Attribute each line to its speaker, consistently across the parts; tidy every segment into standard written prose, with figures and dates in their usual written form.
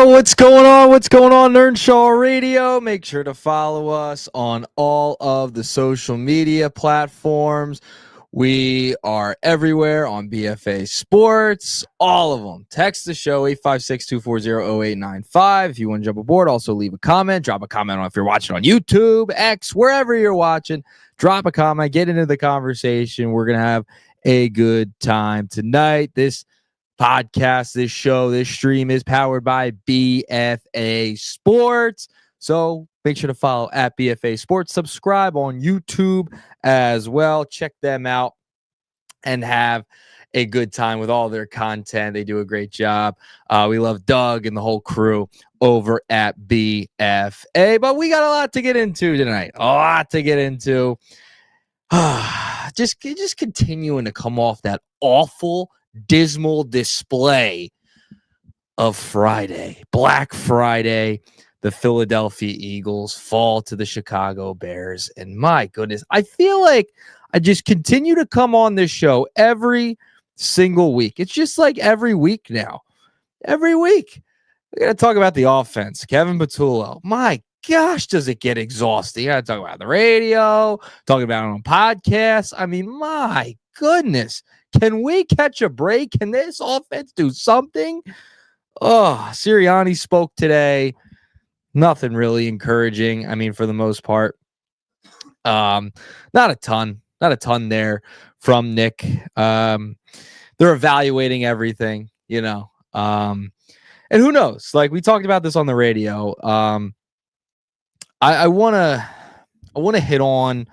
Speaker 1: What's going on? What's going on, Earnshaw Radio? Make sure to follow us on all of the social media platforms. We are everywhere on BFA Sports, all of them. Text the show, 856-240-0895. If you want to jump aboard, also leave a comment. Drop a comment on if you're watching on YouTube, X, wherever you're watching. Drop a comment, get into the conversation. We're going to have a good time tonight. This podcast, this show, this stream is powered by BFA Sports. So make sure to follow at BFA Sports. Subscribe on YouTube as well. Check them out and have a good time with all their content. They do a great job. We love Doug and the whole crew over at BFA. But we got a lot to get into tonight. A lot to get into. Just continuing to come off that awful, dismal display of Friday, Black Friday. The Philadelphia Eagles fall to the Chicago Bears. And my goodness, I feel like I just continue to come on this show every single week. It's just like every week now. Every week. We're going to talk about the offense. Kevin Patullo. My gosh, does it get exhausting. You got to talk about the radio, talking about it on podcasts. I mean, my goodness. Can we catch a break? Can this offense do something? Oh, Sirianni spoke today. Nothing really encouraging. I mean, for the most part, not a ton there from Nick. They're evaluating everything, you know. And who knows? Like we talked about this on the radio. I want to hit on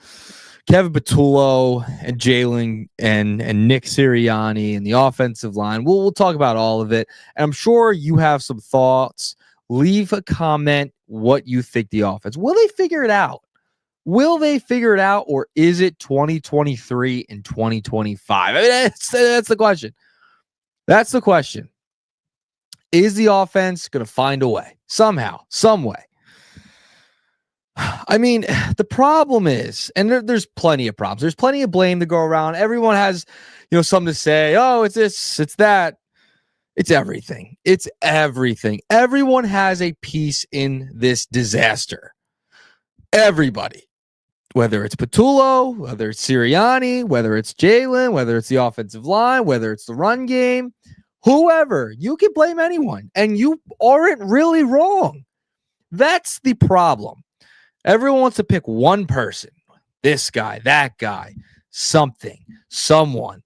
Speaker 1: Kevin Patullo and Jalen and Nick Sirianni and the offensive line. We'll talk about all of it. And I'm sure you have some thoughts. Leave a comment what you think the offense. Will they figure it out? Will they figure it out, or is it 2023 and 2025? I mean, that's the question. That's the question. Is the offense going to find a way somehow, some way? I mean, the problem is, and there's plenty of problems. There's plenty of blame to go around. Everyone has, something to say. Oh, it's this, it's that. It's everything. It's everything. Everyone has a piece in this disaster. Everybody. Whether it's Patullo, whether it's Sirianni, whether it's Jalen, whether it's the offensive line, whether it's the run game, whoever, you can blame anyone, and you aren't really wrong. That's the problem. Everyone wants to pick one person, this guy, that guy, something, someone.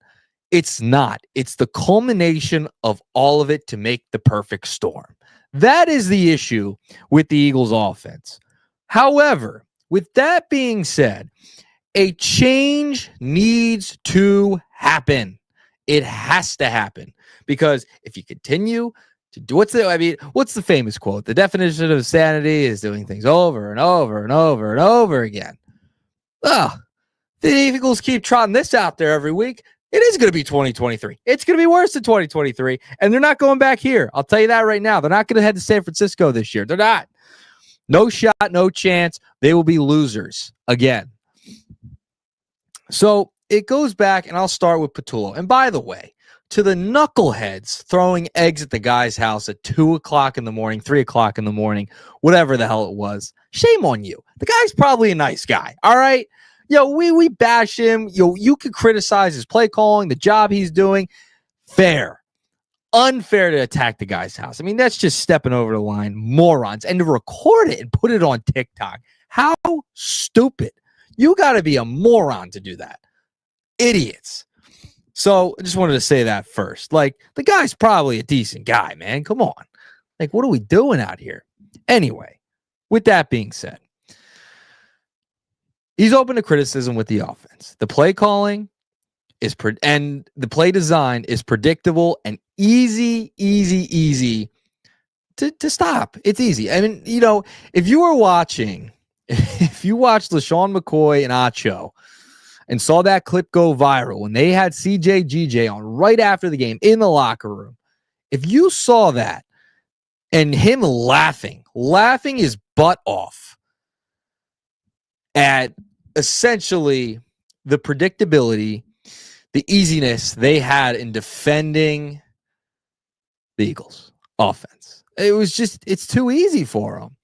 Speaker 1: It's not. It's the culmination of all of it to make the perfect storm. That is the issue with the Eagles offense. However, with that being said, a change needs to happen. It has to happen, because if you continue to do what's the famous quote? The definition of sanity is doing things over and over and over and over again. The Eagles keep trotting this out there every week. It is going to be 2023. It's going to be worse than 2023, and they're not going back here. I'll tell you that right now. They're not going to head to San Francisco this year. They're not. No shot, no chance. They will be losers again. So it goes back, and I'll start with Patullo. And by the way, to the knuckleheads throwing eggs at the guy's house at 2 o'clock in the morning, 3 o'clock in the morning, whatever the hell it was, shame on you. The guy's probably a nice guy, all right? We bash him. You can criticize his play calling, the job he's doing. Fair. Unfair to attack the guy's house. I mean, that's just stepping over the line. Morons. And to record it and put it on TikTok. How stupid. You got to be a moron to do that. Idiots. So I just wanted to say that first. Like, the guy's probably a decent guy, man. Come on. Like, what are we doing out here? Anyway, with that being said, he's open to criticism with the offense. The play calling is and the play design is predictable and easy to stop. It's easy. I mean, if you watched LaShawn McCoy and Acho and saw that clip go viral when they had CJ on right after the game in the locker room, if you saw that and him laughing his butt off at essentially the predictability, the easiness they had in defending the Eagles offense. It's too easy for them.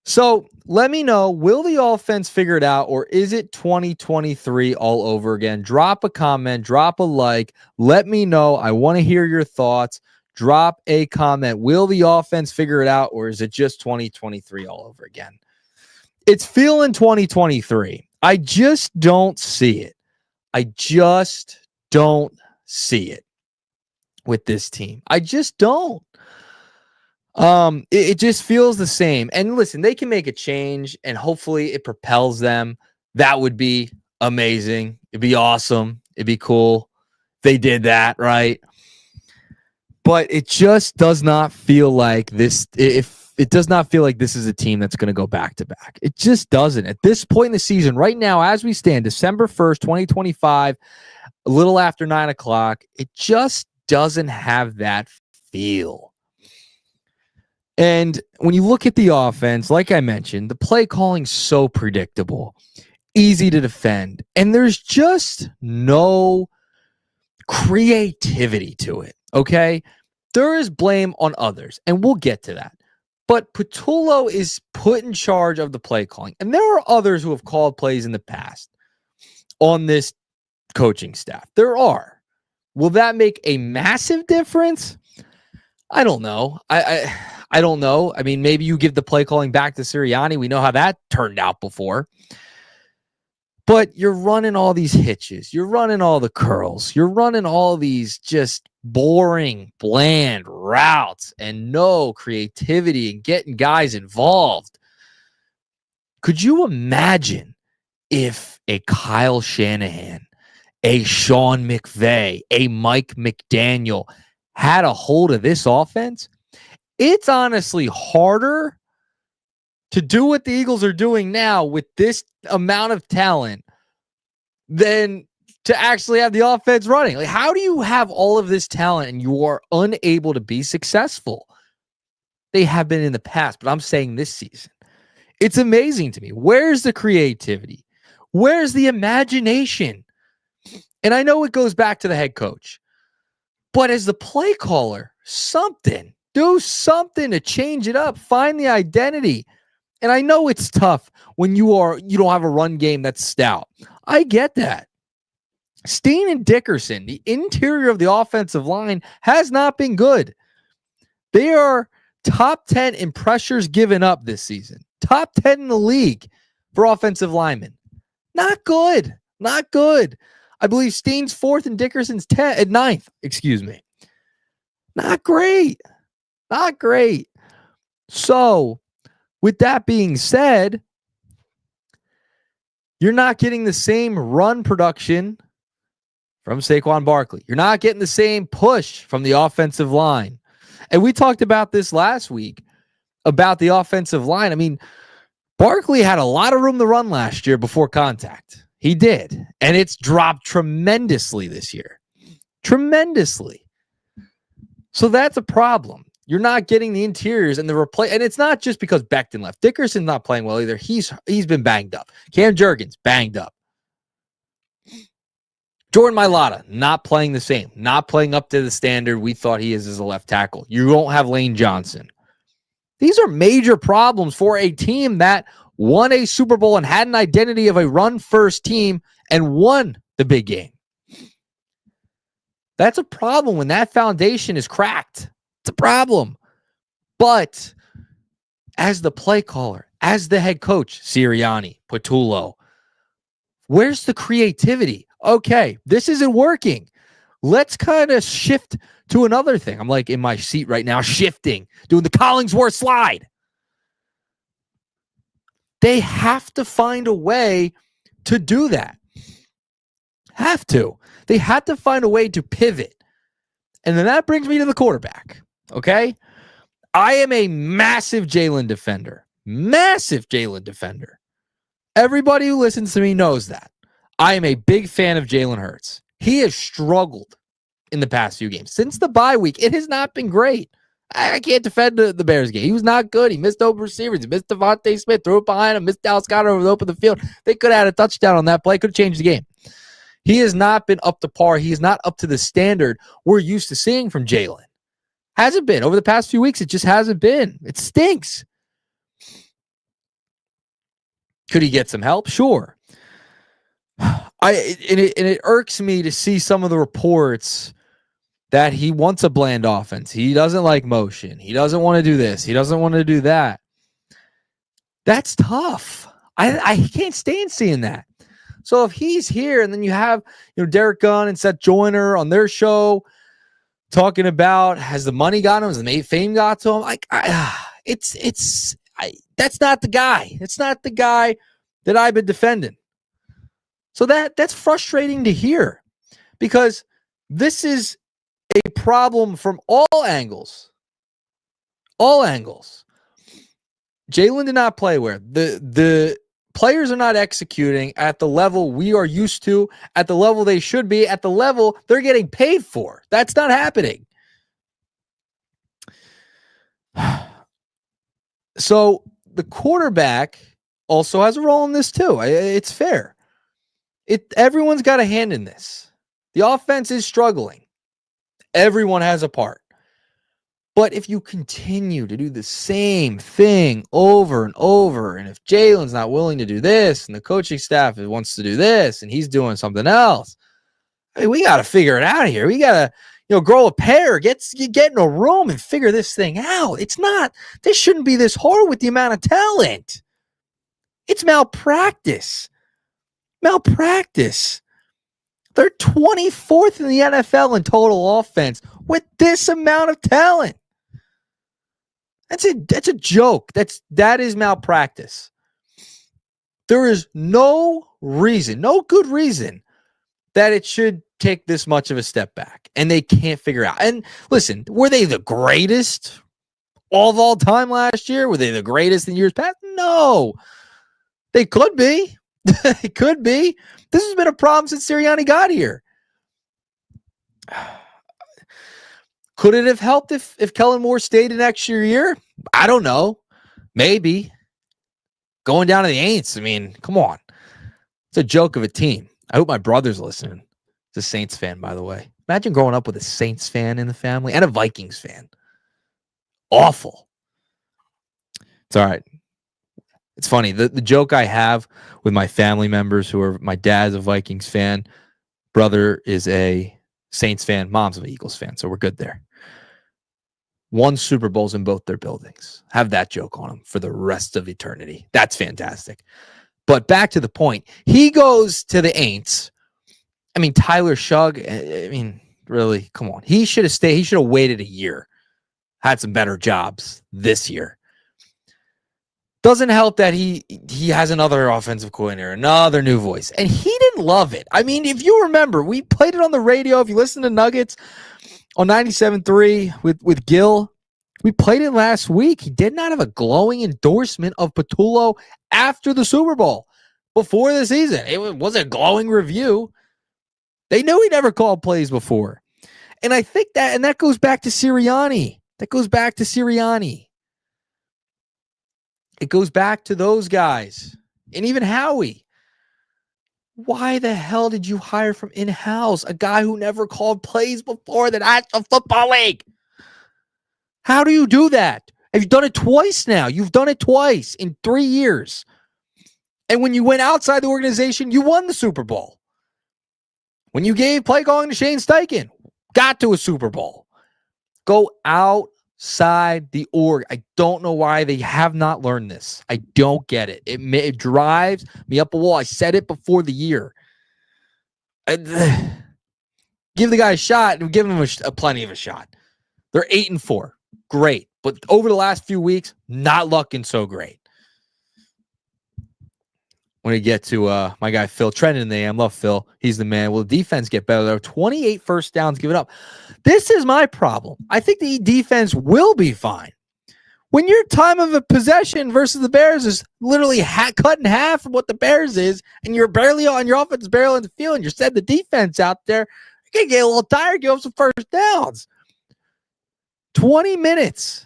Speaker 1: So let me know, will the offense figure it out, or is it 2023 all over again? Drop a comment, drop a like. Let me know. I want to hear your thoughts. Drop a comment. Will the offense figure it out, or is it just 2023 all over again? It's feeling 2023. I just don't see it. I just don't see it with this team. I just don't. It just feels the same. And listen, they can make a change and hopefully it propels them. That would be amazing. It'd be awesome. It'd be cool. They did that, right? But it just does not feel like this. If it does not feel like this is a team that's going to go back to back. It just doesn't. At this point in the season, right now, as we stand, December 1st, 2025, a little after 9 o'clock, it just doesn't have that feel. And when you look at the offense, like I mentioned, the play calling's so predictable, easy to defend, and there's just no creativity to it, okay? There is blame on others, and we'll get to that. But Patullo is put in charge of the play calling, and there are others who have called plays in the past on this coaching staff. There are. Will that make a massive difference? I don't know. I don't know. I mean, maybe you give the play calling back to Sirianni. We know how that turned out before. But you're running all these hitches. You're running all the curls. You're running all these just boring, bland routes and no creativity and getting guys involved. Could you imagine if a Kyle Shanahan, a Sean McVay, a Mike McDaniel had a hold of this offense? It's honestly harder to do what the Eagles are doing now with this amount of talent than to actually have the offense running. Like, how do you have all of this talent and you are unable to be successful? They have been in the past, but I'm saying this season. It's amazing to me. Where's the creativity? Where's the imagination? And I know it goes back to the head coach, but as the play caller, do something to change it up. Find the identity. And I know it's tough when you don't have a run game that's stout. I get that. Steen and Dickerson, the interior of the offensive line, has not been good. They are top 10 in pressures given up this season. Top 10 in the league for offensive linemen. Not good. Not good. I believe Steen's 4th and Dickerson's 9th. Excuse me. Not great. Not great. So, with that being said, you're not getting the same run production from Saquon Barkley. You're not getting the same push from the offensive line. And we talked about this last week about the offensive line. I mean, Barkley had a lot of room to run last year before contact. He did. And it's dropped tremendously this year. Tremendously. So that's a problem. You're not getting the interiors and the replay. And it's not just because Becton left. Dickerson's not playing well either. He's been banged up. Cam Jurgens, banged up. Jordan Mailata, not playing the same. Not playing up to the standard we thought he is as a left tackle. You don't have Lane Johnson. These are major problems for a team that won a Super Bowl and had an identity of a run-first team and won the big game. That's a problem when that foundation is cracked. It's a problem. But as the play caller, as the head coach, Sirianni, Patullo, where's the creativity? Okay, this isn't working. Let's kind of shift to another thing. I'm like in my seat right now, shifting, doing the Collingsworth slide. They have to find a way to do that. Have to. They had to find a way to pivot. And then that brings me to the quarterback. Okay? I am a massive Jalen defender. Massive Jalen defender. Everybody who listens to me knows that. I am a big fan of Jalen Hurts. He has struggled in the past few games. Since the bye week, it has not been great. I can't defend the Bears game. He was not good. He missed open receivers. He missed Devontae Smith, threw it behind him, missed Dallas Goedert over the open the field. They could have had a touchdown on that play. Could have changed the game. He has not been up to par. He is not up to the standard we're used to seeing from Jalen. Hasn't been. Over the past few weeks, it just hasn't been. It stinks. Could he get some help? Sure. It irks me to see some of the reports that he wants a bland offense. He doesn't like motion. He doesn't want to do this. He doesn't want to do that. That's tough. I can't stand seeing that. So if he's here and then you have, Derek Gunn and Seth Joyner on their show talking about, has the money got him? Has the fame got to him? That's not the guy. It's not the guy that I've been defending. So that's frustrating to hear, because this is a problem from all angles. All angles. Jalen did not play where the players are not executing at the level we are used to, at the level they should be, at the level they're getting paid for. That's not happening. So the quarterback also has a role in this too. It's fair. Everyone's got a hand in this. The offense is struggling. Everyone has a part. But if you continue to do the same thing over and over, and if Jalen's not willing to do this, and the coaching staff wants to do this, and he's doing something else, we got to figure it out here. We got to, grow a pair, get in a room and figure this thing out. This shouldn't be this hard with the amount of talent. It's malpractice. Malpractice. They're 24th in the NFL in total offense with this amount of talent. That's a joke. That is malpractice. There is no good reason that it should take this much of a step back, and they can't figure out. And listen, were they the greatest of all time last year? Were they the greatest in years past? No. They could be. They could be. This has been a problem since Sirianni got here. Could it have helped if Kellen Moore stayed an extra year? I don't know. Maybe. Going down to the Aints, come on. It's a joke of a team. I hope my brother's listening. He's a Saints fan, by the way. Imagine growing up with a Saints fan in the family and a Vikings fan. Awful. It's all right. It's funny. The joke I have with my family members my dad's a Vikings fan, brother is a Saints fan, mom's an Eagles fan, so we're good there. Won Super Bowls in both their buildings. Have that joke on them for the rest of eternity. That's fantastic. But back to the point. He goes to the Aints. Tyler Shugg, really, come on. He should have stayed. He should have waited a year. Had some better jobs this year. Doesn't help that he has another offensive coordinator, another new voice. And he didn't love it. If you remember, we played it on the radio. If you listen to Nuggets on 97.3 with Gil, we played it last week. He did not have a glowing endorsement of Patullo after the Super Bowl, before the season. It was a glowing review. They knew he never called plays before. And I think that goes back to Sirianni. It goes back to those guys. And even Howie. Why the hell did you hire from in-house a guy who never called plays before the National Football League? How do you do that? Have you done it twice now? You've done it twice in 3 years. And when you went outside the organization, you won the Super Bowl. When you gave play calling to Shane Steichen, got to a Super Bowl. Go outside the org. I don't know why they have not learned this. I don't get it. It drives me up a wall. I said it before the year. Give the guy a shot and give him a plenty of a shot. They're 8-4. Great. But over the last few weeks, not looking so great. When we get to my guy Phil Trenton in the AM, love Phil. He's the man. Will the defense get better? There are 28 first downs given up. This is my problem. I think the defense will be fine. When your time of a possession versus the Bears is literally cut in half from what the Bears is, and you're barely on your offense, barely on the field, and you're setting the defense out there, you're going to get a little tired, give up some first downs. 20 minutes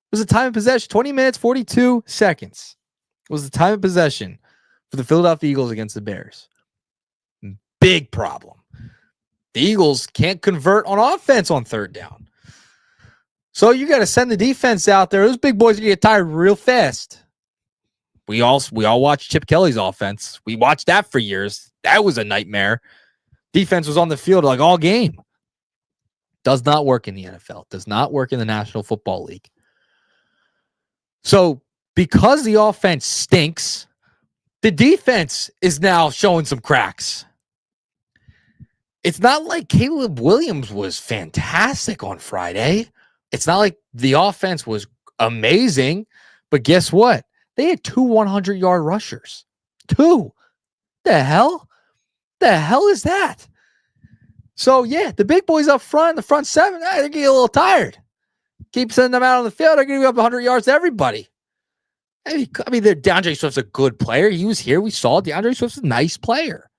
Speaker 1: was the time of possession. 20 minutes, 42 seconds was the time of possession for the Philadelphia Eagles against the Bears. Big problem. The Eagles can't convert on offense on third down. So you got to send the defense out there. Those big boys are going to get tired real fast. We all watched Chip Kelly's offense. We watched that for years. That was a nightmare. Defense was on the field like all game. Does not work in the NFL. Does not work in the National Football League. So because the offense stinks, the defense is now showing some cracks. It's not like Caleb Williams was fantastic on Friday. It's not like the offense was amazing. But guess what? They had 2 100-yard rushers. 2. The hell? The hell is that? So, yeah, the big boys up front, the front 7, they're getting a little tired. Keep sending them out on the field. They're going to give up 100 yards to everybody. I mean, DeAndre Swift's a good player. He was here. We saw DeAndre Swift's a nice player.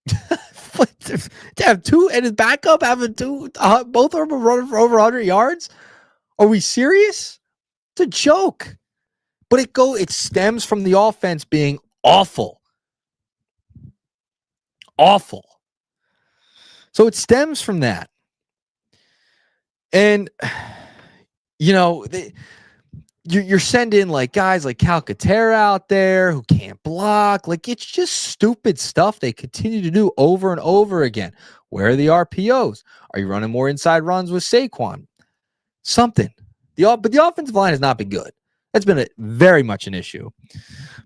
Speaker 1: To have 2 and his backup having 2, both of them running for over 100 yards? Are we serious? It's a joke. But it stems from the offense being awful. Awful. So it stems from that. And, you know, you're sending like guys like Calcaterra out there who can't block. Like, it's just stupid stuff they continue to do over and over again. Where are the RPOs? Are you running more inside runs with Saquon? Something. But the offensive line has not been good. That's been very much an issue.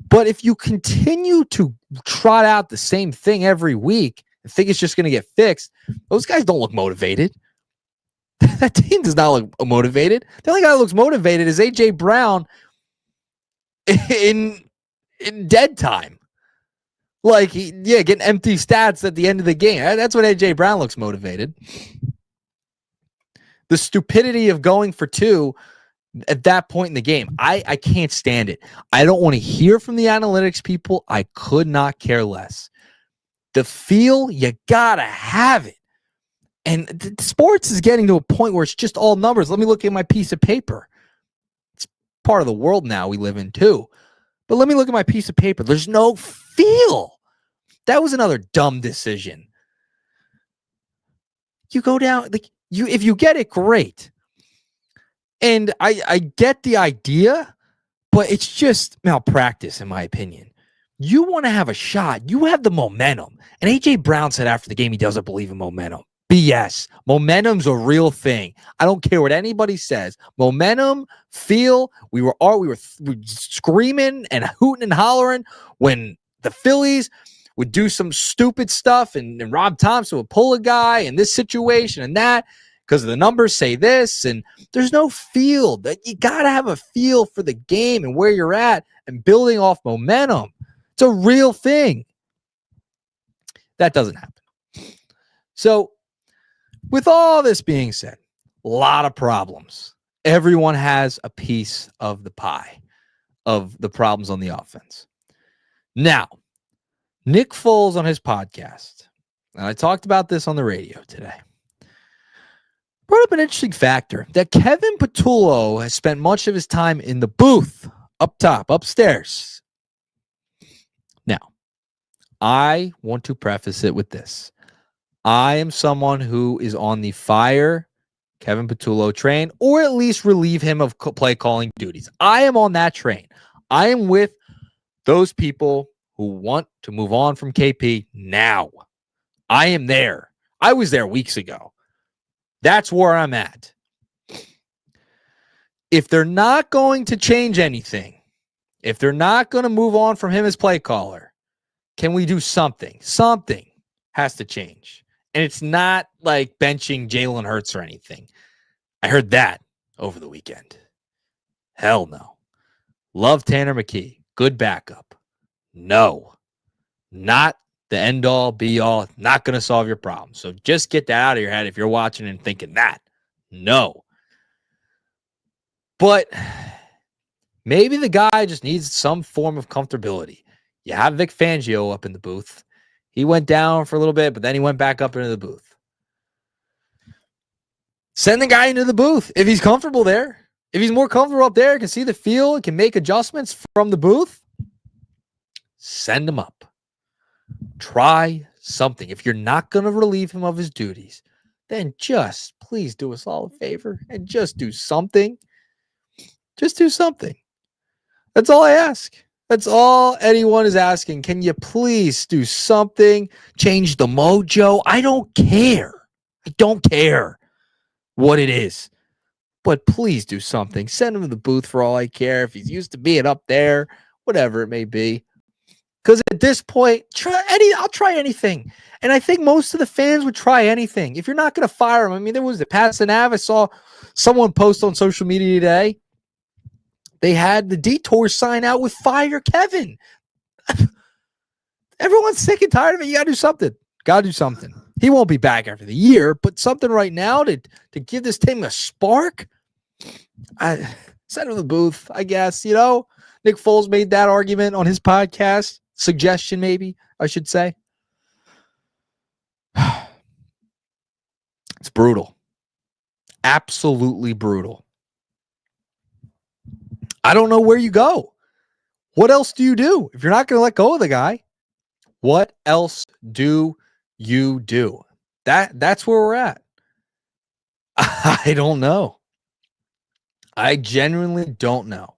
Speaker 1: But if you continue to trot out the same thing every week and think it's just going to get fixed, those guys don't look motivated. That team does not look motivated. The only guy that looks motivated is A.J. Brown in dead time. Like, getting empty stats at the end of the game. That's when A.J. Brown looks motivated. The stupidity of going for 2 at that point in the game, I can't stand it. I don't want to hear from the analytics people. I could not care less. The feel, you got to have it. And sports is getting to a point where it's just all numbers. Let me look at my piece of paper. It's part of the world now we live in too. But let me look at my piece of paper. There's no feel. That was another dumb decision. You go down, like if you get it, great. And I get the idea, but it's just malpractice, in my opinion. You want to have a shot. You have the momentum. And A.J. Brown said after the game he doesn't believe in momentum. BS. Momentum's a real thing. I don't care what anybody says. Momentum, feel. We were screaming and hooting and hollering when the Phillies would do some stupid stuff and Rob Thompson would pull a guy in this situation and that because the numbers say this, and there's no feel. That you got to have a feel for the game and where you're at and building off momentum. It's a real thing. That doesn't happen. So, with all this being said, a lot of problems. Everyone has a piece of the pie of the problems on the offense. Now, Nick Foles on his podcast, and I talked about this on the radio today, brought up an interesting factor that Kevin Patullo has spent much of his time in the booth, up top, upstairs. Now, I want to preface it with this. I am someone who is on the fire Kevin Patullo train, or at least relieve him of play calling duties. I am on that train. I am with those people who want to move on from KP now. I am there. I was there weeks ago. That's where I'm at. If they're not going to change anything, if they're not going to move on from him as play caller, can we do something? Something has to change. And it's not like benching Jalen Hurts or anything. I heard that over the weekend. Hell no. Love Tanner McKee. Good backup. No. Not the end-all, be-all. Not going to solve your problem. So just get that out of your head if you're watching and thinking that. No. But maybe the guy just needs some form of comfortability. You have Vic Fangio up in the booth. He went down for a little bit, but then he went back up into the booth. Send the guy into the booth if he's comfortable there. If he's more comfortable up there, can see the field, can make adjustments from the booth, send him up. Try something. If you're not going to relieve him of his duties, then just please do us all a favor and just do something. Just do something. That's all I ask. That's all anyone is asking. Can you please do something? Change the mojo? I don't care. I don't care what it is. But please do something. Send him to the booth for all I care. If he's used to being up there, whatever it may be. Because at this point, I'll try anything. And I think most of the fans would try anything. If you're not going to fire him, I mean, there was the Patson Ave. I saw someone post on social media today. They had the Detour sign out with "Fire Kevin." Everyone's sick and tired of it. You got to do something. Got to do something. He won't be back after the year, but something right now to give this team a spark. I send him to the booth, I guess. You know, Nick Foles made that argument on his podcast. Suggestion, maybe, I should say. It's brutal. Absolutely brutal. I don't know where you go. What else do you do? If you're not going to let go of the guy, what else do you do? That's where we're at. I don't know. I genuinely don't know.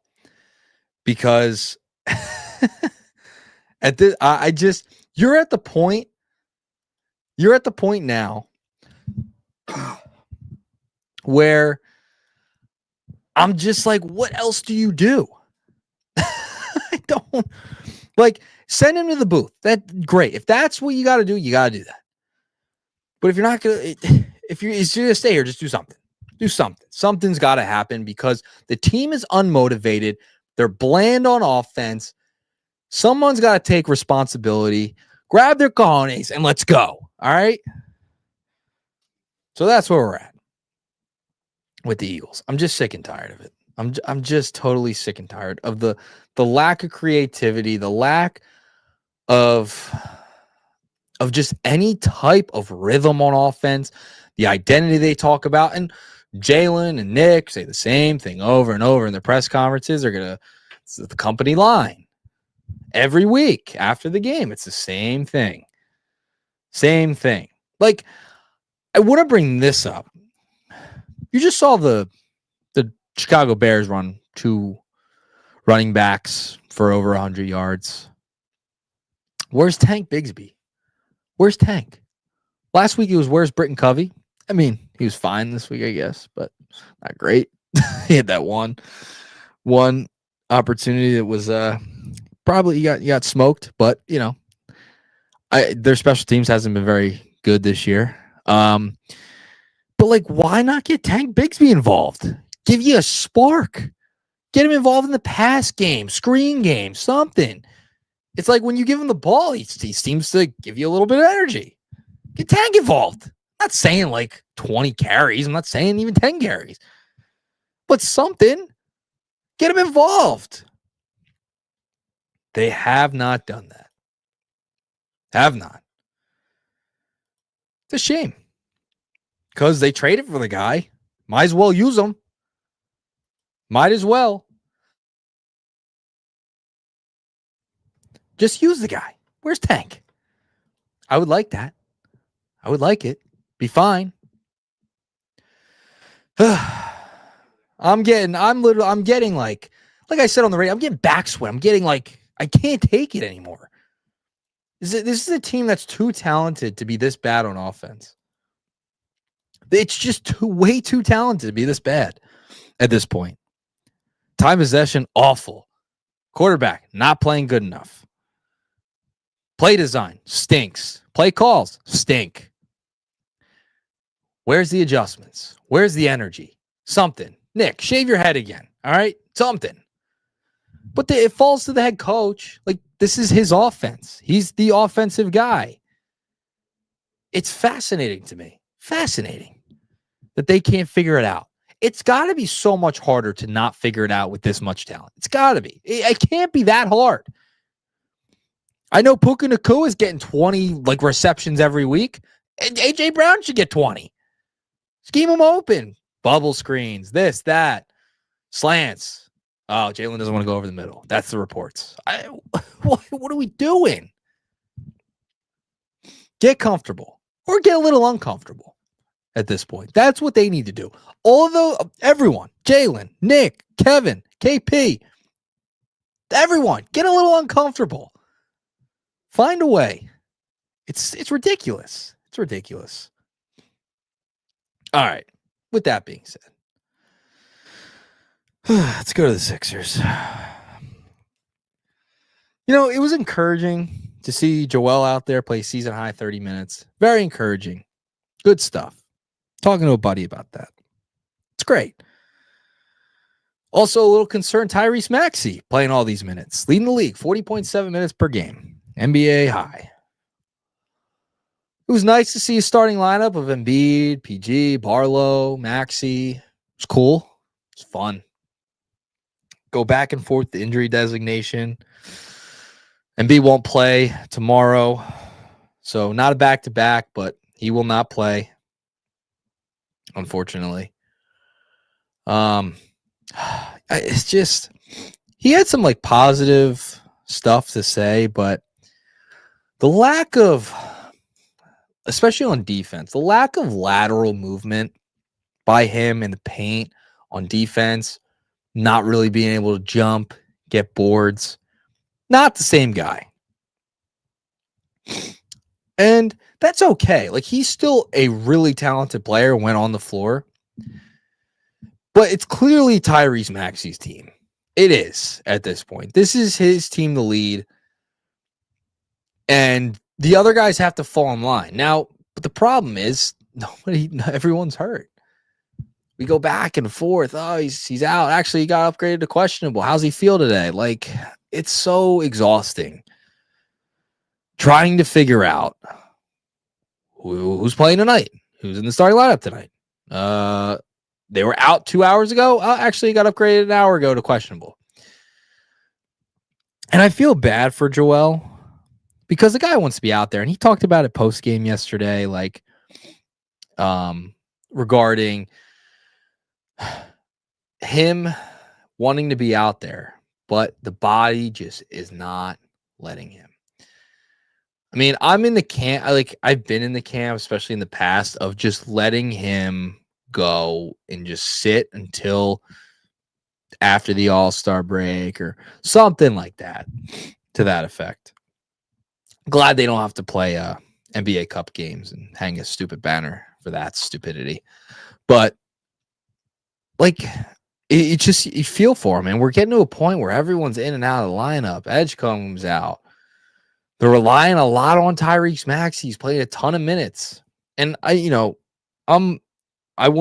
Speaker 1: Because at this, you're at the point now where I'm just like, what else do you do? I don't like send him to the booth. That's great. If that's what you got to do, you got to do that. But if you're not going to, if you're going to stay here, just do something. Do something. Something's got to happen because the team is unmotivated. They're bland on offense. Someone's got to take responsibility, grab their cojones, and let's go. All right? So that's where we're at with the Eagles. I'm just sick and tired of it. I'm just totally sick and tired of the lack of creativity, the lack of just any type of rhythm on offense, the identity they talk about. And Jalen and Nick say the same thing over and over in their press conferences. It's the company line. Every week after the game, it's the same thing. Same thing. Like, I want to bring this up. You just saw the Chicago Bears run 2 running backs for over 100 yards. Where's Tank Bigsby? Where's Tank? Last week it was where's Britton Covey? I mean, he was fine this week, I guess, but not great. He had that one opportunity that was probably you got smoked, but you know, their special teams hasn't been very good this year. But like, why not get Tank Bigsby involved? Give you a spark. Get him involved in the pass game, screen game, something. It's like when you give him the ball, he seems to give you a little bit of energy. Get Tank involved. I'm not saying like 20 carries. I'm not saying even 10 carries. But something. Get him involved. They have not done that. Have not. It's a shame. Because they traded for the guy. Might as well use him. Might as well. Just use the guy. Where's Tank? I would like that. I would like it. Be fine. I'm getting like I said on the radio, I'm getting back sweat. I'm getting like, I can't take it anymore. This is a team that's too talented to be this bad on offense. It's just way too talented to be this bad at this point. Time possession, awful. Quarterback, not playing good enough. Play design, stinks. Play calls, stink. Where's the adjustments? Where's the energy? Something. Nick, shave your head again. All right? Something. But it falls to the head coach. Like, this is his offense. He's the offensive guy. It's fascinating to me. Fascinating that they can't figure it out. It's got to be so much harder to not figure it out with this much talent. It's got to be. It can't be that hard. I know Puka Nacua is getting 20 like receptions every week. And A.J. Brown should get 20. Scheme them open. Bubble screens, this, that, slants. Oh, Jalen doesn't want to go over the middle. That's the reports. What are we doing? Get comfortable or get a little uncomfortable. at this point. That's what they need to do. Although everyone, Jalen, Nick, Kevin, KP, everyone, get a little uncomfortable. Find a way. It's ridiculous. It's ridiculous. All right. With that being said, let's go to the Sixers. You know, it was encouraging to see Joel out there play season high 30 minutes. Very encouraging. Good stuff. Talking to a buddy about that. It's great. Also, a little concerned, Tyrese Maxey playing all these minutes. Leading the league, 40.7 minutes per game. NBA high. It was nice to see a starting lineup of Embiid, PG, Barlow, Maxey. It was cool. It's fun. Go back and forth the injury designation. Embiid won't play tomorrow. So not a back-to-back, but he will not play, unfortunately. It's just, he had some like positive stuff to say, but the lack of, especially on defense, the lack of lateral movement by him in the paint on defense, not really being able to jump, get boards, not the same guy. And that's okay. Like, he's still a really talented player when on the floor. But it's clearly Tyrese Maxey's team. It is at this point. This is his team to lead. And the other guys have to fall in line. Now, but the problem is everyone's hurt. We go back and forth. Oh, he's out. Actually, he got upgraded to questionable. How's he feel today? Like, it's so exhausting trying to figure out who's playing tonight, who's in the starting lineup tonight. They were out 2 hours ago. Actually, got upgraded an hour ago to questionable. And I feel bad for Joel because the guy wants to be out there. And he talked about it post-game yesterday, like regarding him wanting to be out there, but the body just is not letting him. I mean, I'm in the camp. I've been in the camp, especially in the past, of just letting him go and just sit until after the All-Star break or something like that, to that effect. Glad they don't have to play NBA Cup games and hang a stupid banner for that stupidity. But like, it just, you feel for him, and we're getting to a point where everyone's in and out of the lineup. Edge comes out. They're relying a lot on Tyrese Maxey. He's played a ton of minutes. And I want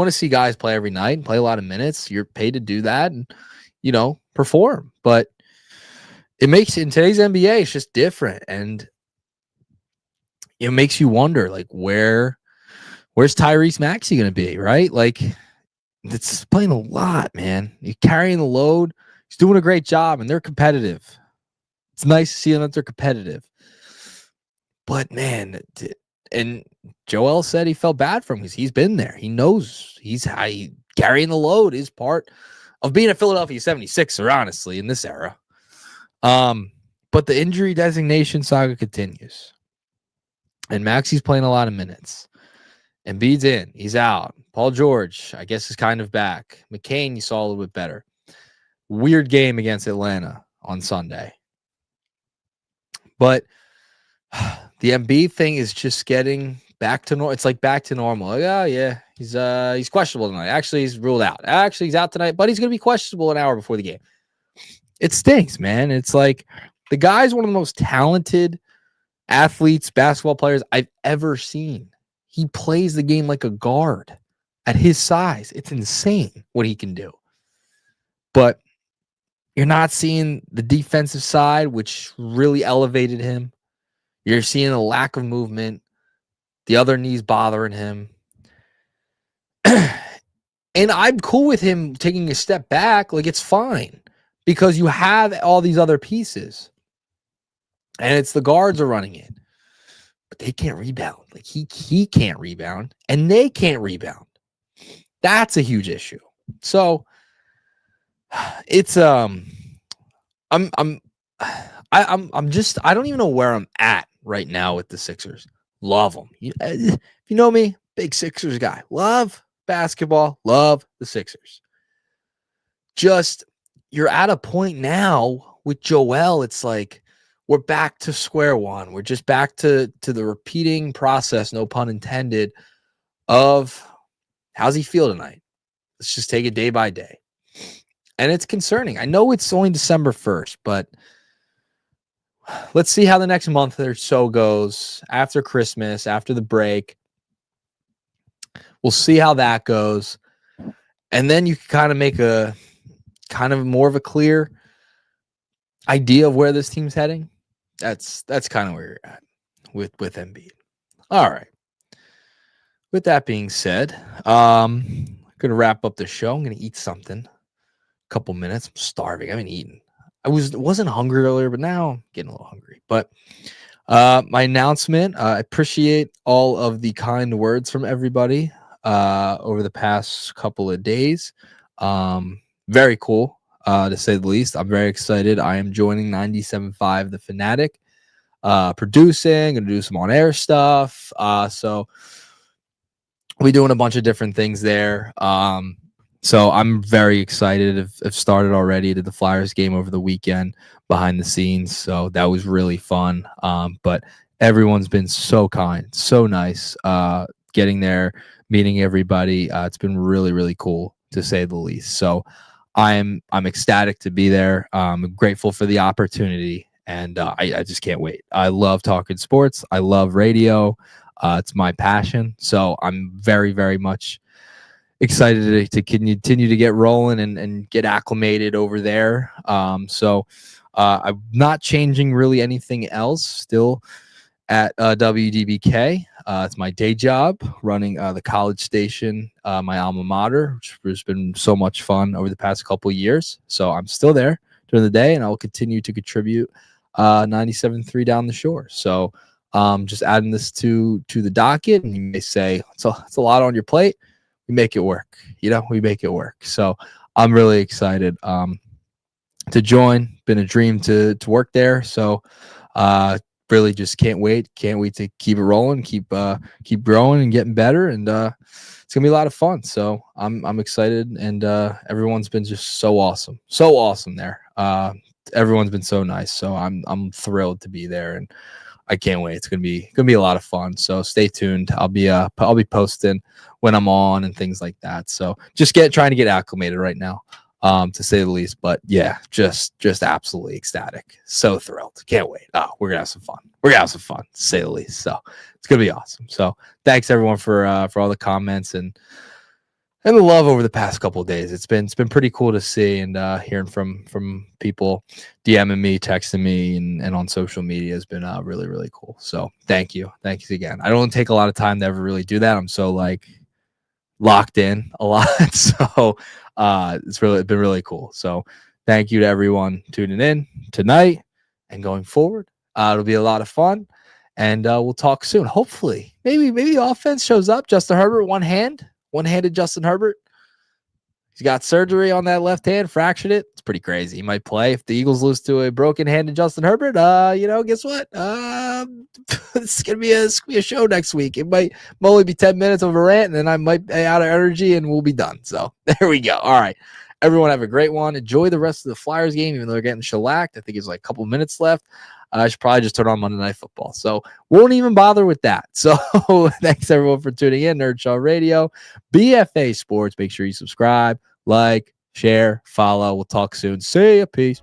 Speaker 1: to see guys play every night and play a lot of minutes. You're paid to do that and, perform. But it makes, in today's NBA, it's just different. And it makes you wonder, like, where's Tyrese Maxey going to be, right? Like, it's playing a lot, man. You're carrying the load. He's doing a great job, and they're competitive. It's nice to see them that they're competitive. But, man, and Joel said he felt bad for him because he's been there. He knows carrying the load is part of being a Philadelphia 76er, honestly, in this era. But the injury designation saga continues. And Maxey's playing a lot of minutes. Embiid's in. He's out. Paul George, I guess, is kind of back. McCain, you saw a little bit better. Weird game against Atlanta on Sunday. But the Embiid thing is just getting back to normal. It's like back to normal. Like, oh, yeah, he's questionable tonight. Actually, he's ruled out. Actually, he's out tonight, but he's going to be questionable an hour before the game. It stinks, man. It's like the guy's one of the most talented athletes, basketball players I've ever seen. He plays the game like a guard at his size. It's insane what he can do. But you're not seeing the defensive side, which really elevated him. You're seeing a lack of movement. The other knee's bothering him. And I'm cool with him taking a step back. Like, it's fine because you have all these other pieces. And it's the guards are running it. But they can't rebound. Like, he can't rebound, and they can't rebound. That's a huge issue. So it's I'm just, I don't even know where I'm at right now with the Sixers. Love them. If you know me, Big Sixers guy. Love basketball. Love the Sixers. Just, you're at a point now with Joel. It's like we're back to square one. We're just back to the repeating process, no pun intended, of how's he feel tonight? Let's just take it day by day. And it's concerning. I know it's only December 1st, but let's see how the next month or so goes after Christmas, after the break. We'll see how that goes. And then you can kind of make a kind of more of a clear idea of where this team's heading. That's kind of where you're at with Embiid. All right. With that being said, I'm going to wrap up the show. I'm going to eat something. A couple minutes. I'm starving. I haven't eaten. I wasn't hungry earlier, but now I'm getting a little hungry. But my announcement, I appreciate all of the kind words from everybody over the past couple of days. Very cool, to say the least. I'm very excited. I am joining 97.5 The Fanatic, producing, going to do some on-air stuff. So we're doing a bunch of different things there. So I'm very excited. I've started already. Did the Flyers game over the weekend behind the scenes. So that was really fun. But everyone's been so kind, so nice, getting there, meeting everybody. It's been really, really cool, to say the least. So I'm ecstatic to be there. I'm grateful for the opportunity, and I just can't wait. I love talking sports. I love radio. It's my passion. So I'm very, very much excited to continue to get rolling and get acclimated over there. So I'm not changing really anything else. Still at WDBK. It's my day job, running the college station, my alma mater, which has been so much fun over the past couple of years. So I'm still there during the day, and I will continue to contribute 97.3 Down the Shore. So just adding this to the docket, and you may say it's a lot on your plate. We make it work. We make it work. So I'm really excited to join. Been a dream to work there. So really just can't wait. Can't wait to keep it rolling, keep growing and getting better. And it's gonna be a lot of fun. So I'm excited, and everyone's been just so awesome. So awesome there. Everyone's been so nice. So I'm thrilled to be there, and I can't wait. It's gonna be a lot of fun. So stay tuned. I'll be posting when I'm on and things like that. So just trying to get acclimated right now, to say the least. But yeah, just absolutely ecstatic. So thrilled. Can't wait. Oh, we're gonna have some fun. To say the least. So it's gonna be awesome. So thanks everyone for all the comments and the love over the past couple of days. It's been pretty cool to see, and hearing from people DMing me, texting me, and on social media has been really, really cool. So thank you again. I don't take a lot of time to ever really do that. I'm so locked in a lot. So it's been really cool. So thank you to everyone tuning in tonight and going forward. It'll be a lot of fun, and we'll talk soon. Hopefully, maybe the offense shows up. Justin Herbert, one-handed Justin Herbert. He's got surgery on that left hand, fractured it. It's pretty crazy. He might play if the Eagles lose to a broken-handed Justin Herbert. Guess what? It's gonna be a show next week. It might only be 10 minutes of a rant, and then I might be out of energy, and we'll be done. So there we go. All right, everyone, have a great one. Enjoy the rest of the Flyers game, even though they're getting shellacked. I think there's a couple minutes left. I should probably just turn on Monday Night Football. So won't even bother with that. So thanks everyone for tuning in. Nerd Shaw Radio, BFA Sports. Make sure you subscribe, like, share, follow. We'll talk soon. See ya. Peace.